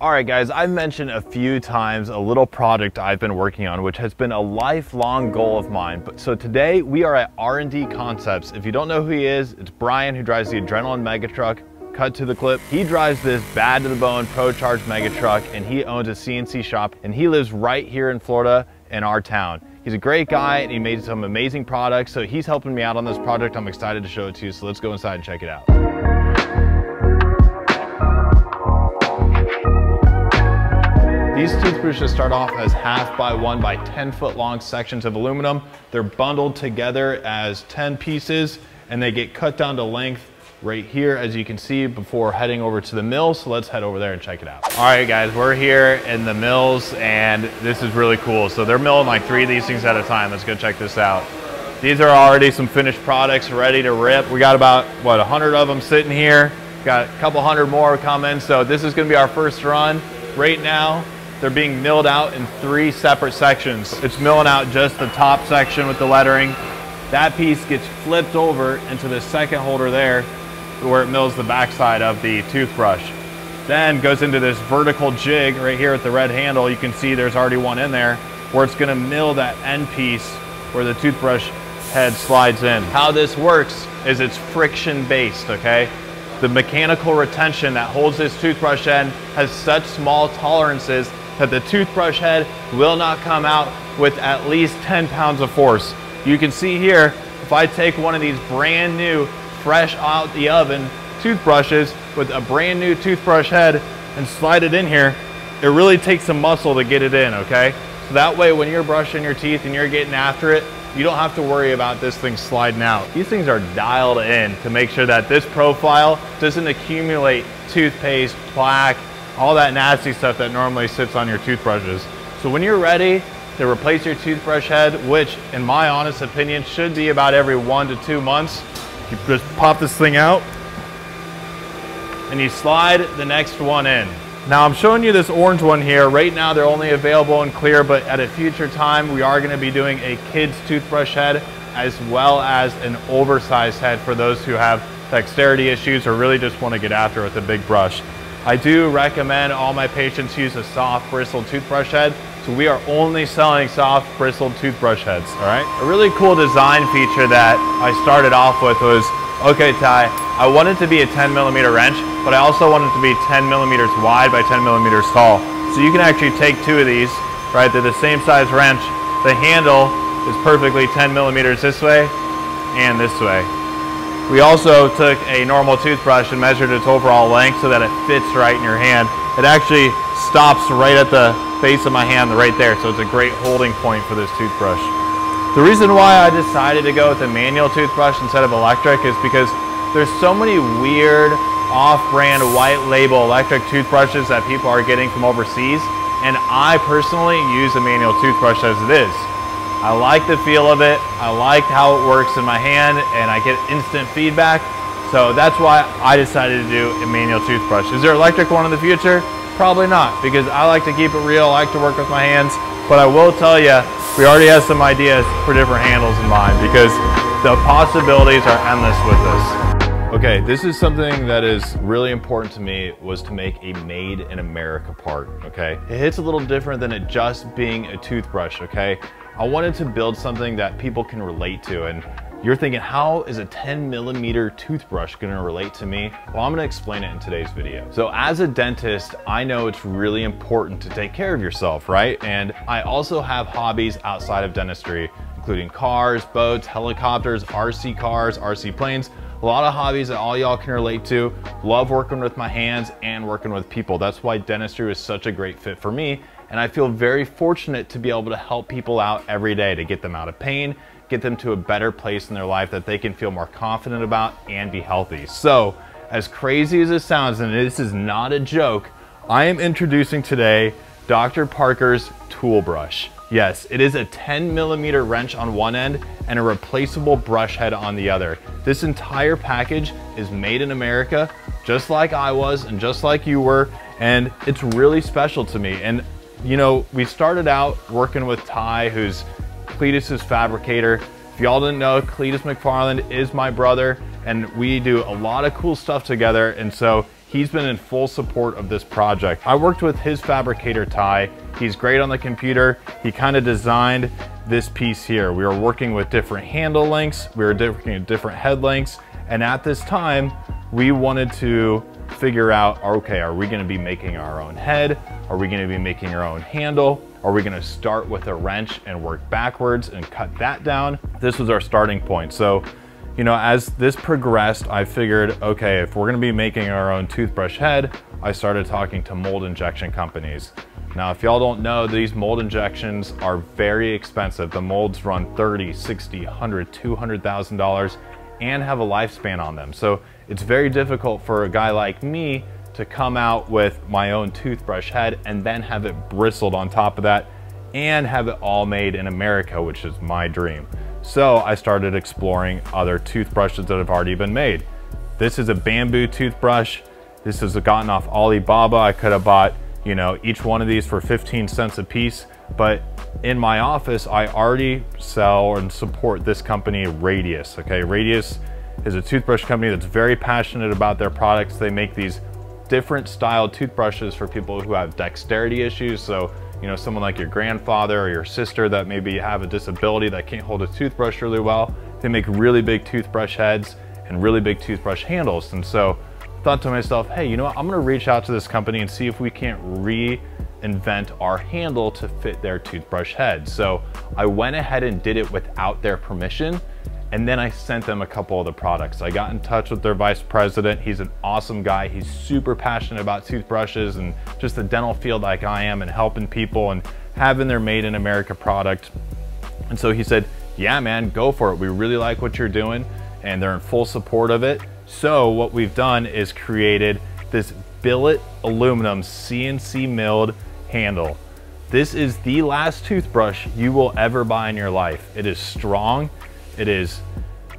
All right, guys, I've mentioned a few times a little project I've been working on, which has been a lifelong goal of mine. So today we are at R&D Concepts. If you don't know who he is, it's Brian, who drives the Adrenaline Mega Truck. Cut to the clip. He drives this bad to the bone Pro Charge Mega Truck, and he owns a CNC shop, and he lives right here in Florida in our town. He's a great guy, and he made some amazing products. So he's helping me out on this project. I'm excited to show it to you. So let's go inside and check it out. These toothbrushes start off as 1/2 by 1 by 10 foot long sections of aluminum. They're bundled together as 10 pieces, and they get cut down to length right here, as you can see, before heading over to the mill. So let's head over there and check it out. All right, guys, we're here in the mills, and this is really cool. So they're milling like 3 of these things at a time. Let's go check this out. These are already some finished products ready to rip. We got about, what, 100 of them sitting here. Got a couple hundred more coming. So this is gonna be our first run. Right now, they're being milled out in 3 separate sections. It's milling out just the top section with the lettering. That piece gets flipped over into the second holder there, where it mills the backside of the toothbrush. Then goes into this vertical jig right here with the red handle. You can see there's already one in there, where it's gonna mill that end piece where the toothbrush head slides in. How this works is it's friction based, okay? The mechanical retention that holds this toothbrush end has such small tolerances that the toothbrush head will not come out with at least 10 pounds of force. You can see here, if I take one of these brand new, fresh out the oven toothbrushes with a brand new toothbrush head and slide it in here, it really takes some muscle to get it in, okay? So that way when you're brushing your teeth and you're getting after it, you don't have to worry about this thing sliding out. These things are dialed in to make sure that this profile doesn't accumulate toothpaste, plaque, all that nasty stuff that normally sits on your toothbrushes. So when you're ready to replace your toothbrush head, which in my honest opinion should be about every 1 to 2 months, you just pop this thing out and you slide the next one in. Now I'm showing you this orange one here. Right now they're only available in clear, but at a future time we are going to be doing a kid's toothbrush head as well as an oversized head for those who have dexterity issues or really just want to get after it with a big brush. I do recommend all my patients use a soft bristled toothbrush head. So we are only selling soft bristled toothbrush heads, all right? A really cool design feature that I started off with was, okay, Ty, I wanted to be a 10mm wrench, but I also wanted to be 10mm wide by 10mm tall. So you can actually take 2 of these, right? They're the same size wrench. The handle is perfectly 10mm this way and this way. We also took a normal toothbrush and measured its overall length so that it fits right in your hand. It actually stops right at the base of my hand right there, so it's a great holding point for this toothbrush. The reason why I decided to go with a manual toothbrush instead of electric is because there's so many weird off-brand white label electric toothbrushes that people are getting from overseas, and I personally use a manual toothbrush as it is. I like the feel of it, I like how it works in my hand, and I get instant feedback. So that's why I decided to do a manual toothbrush. Is there an electric one in the future? Probably not, because I like to keep it real, I like to work with my hands. But I will tell you, we already have some ideas for different handles in mind because the possibilities are endless with this. Okay, this is something that is really important to me, was to make a made in America part, okay? It hits a little different than it just being a toothbrush, okay? I wanted to build something that people can relate to, and you're thinking, how is a 10mm toothbrush gonna relate to me? Well, I'm gonna explain it in today's video. So as a dentist, I know it's really important to take care of yourself, right? And I also have hobbies outside of dentistry, including cars, boats, helicopters, RC cars, RC planes, a lot of hobbies that all y'all can relate to. Love working with my hands and working with people. That's why dentistry was such a great fit for me. And I feel very fortunate to be able to help people out every day to get them out of pain, get them to a better place in their life that they can feel more confident about and be healthy. So, as crazy as it sounds, and this is not a joke, I am introducing today Dr. Parker's Toolbrush. Yes, it is a 10mm wrench on one end and a replaceable brush head on the other. This entire package is made in America, just like I was and just like you were, and it's really special to me. And you know, we started out working with Ty, who's Cletus's fabricator. If y'all didn't know, Cletus McFarland is my brother, and we do a lot of cool stuff together. And so he's been in full support of this project. I worked with his fabricator, Ty. He's great on the computer. He kind of designed this piece here. We were working with different handle lengths. We were working at different head lengths. And at this time, we wanted to figure out, okay, are we gonna be making our own head? Are we gonna be making our own handle? Are we gonna start with a wrench and work backwards and cut that down? This was our starting point. So, you know, as this progressed, I figured, okay, if we're gonna be making our own toothbrush head, I started talking to mold injection companies. Now, if y'all don't know, these mold injections are very expensive. The molds run $30, $60, $100, $200,000 and have a lifespan on them. So it's very difficult for a guy like me to come out with my own toothbrush head and then have it bristled on top of that and have it all made in America, which is my dream. So I started exploring other toothbrushes that have already been made. This is a bamboo toothbrush. This is gotten off Alibaba. I could have bought, you know, each one of these for 15 cents a piece, but in my office, I already sell and support this company, Radius, okay? Radius is a toothbrush company that's very passionate about their products. They make these different style toothbrushes for people who have dexterity issues. So, you know, someone like your grandfather or your sister that maybe have a disability that can't hold a toothbrush really well. They make really big toothbrush heads and really big toothbrush handles. And so I thought to myself, hey, you know what? I'm gonna reach out to this company and see if we can't reinvent our handle to fit their toothbrush head. So I went ahead and did it without their permission. And then I sent them a couple of the products. I got in touch with their vice president. He's an awesome guy. He's super passionate about toothbrushes and just the dental field like I am and helping people and having their made in America product. And so he said, yeah, man, go for it. We really like what you're doing and they're in full support of it. So what we've done is created this billet aluminum CNC milled handle. This is the last toothbrush you will ever buy in your life. It is strong. It is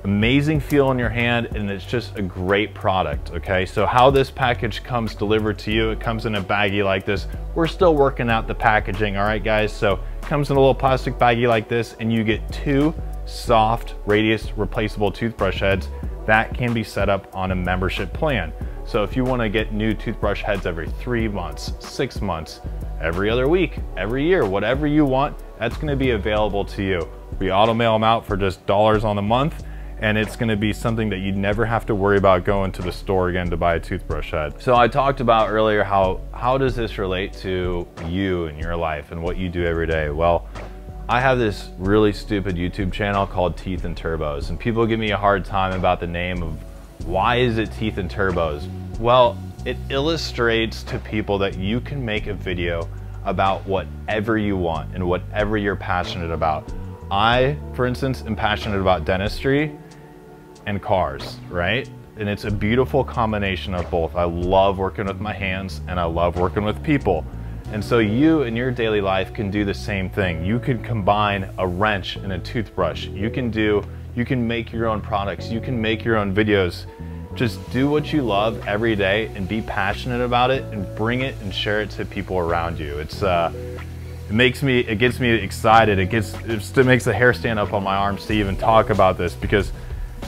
amazing feel in your hand and it's just a great product, okay? So how this package comes delivered to you, it comes in a baggie like this. We're still working out the packaging, all right, guys? So it comes in a little plastic baggie like this and you get 2 soft Radius replaceable toothbrush heads that can be set up on a membership plan. So if you wanna get new toothbrush heads every 3 months, 6 months, every other week, every year, whatever you want, that's gonna be available to you. We auto mail them out for just dollars on the month, and it's gonna be something that you'd never have to worry about going to the store again to buy a toothbrush head. So I talked about earlier how does this relate to you and your life and what you do every day? Well, I have this really stupid YouTube channel called Teeth and Turbos, and people give me a hard time about the name of why is it Teeth and Turbos? Well, it illustrates to people that you can make a video about whatever you want and whatever you're passionate about. I, for instance, am passionate about dentistry and cars, right? And it's a beautiful combination of both. I love working with my hands and I love working with people. And so you in your daily life can do the same thing. You can combine a wrench and a toothbrush. You can make your own products. You can make your own videos. Just do what you love every day and be passionate about it and bring it and share it to people around you. It gets me excited. It makes the hair stand up on my arms to even talk about this because,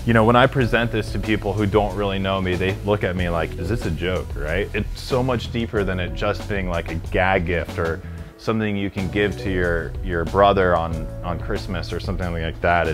you know, when I present this to people who don't really know me, they look at me like, is this a joke, right? It's so much deeper than it just being like a gag gift or something you can give to your brother on Christmas or something like that.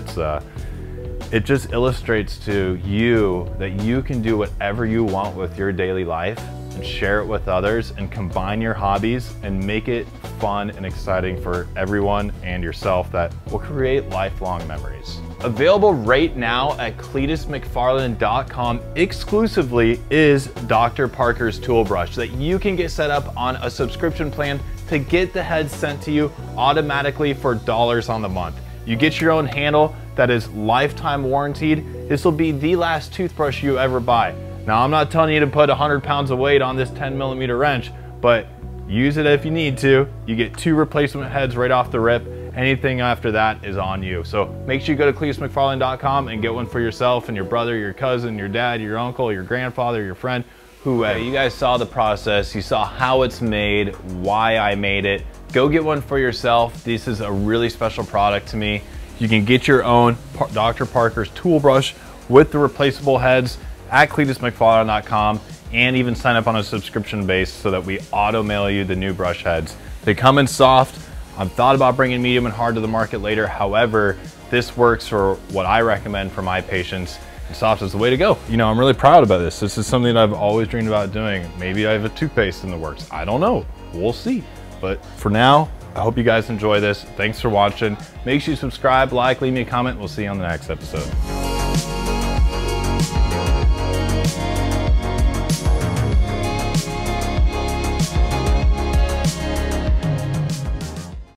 It just illustrates to you that you can do whatever you want with your daily life and share it with others and combine your hobbies and make it fun and exciting for everyone and yourself that will create lifelong memories. Available right now at cletusmcfarland.com exclusively is Dr. Parker's Toolbrush that you can get set up on a subscription plan to get the heads sent to you automatically for dollars on the month. You get your own handle that is lifetime warranted. This will be the last toothbrush you ever buy. Now, I'm not telling you to put 100 pounds of weight on this 10mm wrench, but use it if you need to. You get 2 replacement heads right off the rip. Anything after that is on you. So make sure you go to cletusmcfarland.com and get one for yourself and your brother, your cousin, your dad, your uncle, your grandfather, your friend, whoever. You guys saw the process. You saw how it's made, why I made it. Go get one for yourself. This is a really special product to me. You can get your own Dr. Parker's Toolbrush with the replaceable heads at cletusmcfarland.com. and even sign up on a subscription base so that we auto mail you the new brush heads. They come in soft. I've thought about bringing medium and hard to the market later. However, this works for what I recommend for my patients. And soft is the way to go. You know, I'm really proud about this. This is something that I've always dreamed about doing. Maybe I have a toothpaste in the works. I don't know. We'll see. But for now, I hope you guys enjoy this. Thanks for watching. Make sure you subscribe, like, leave me a comment. We'll see you on the next episode.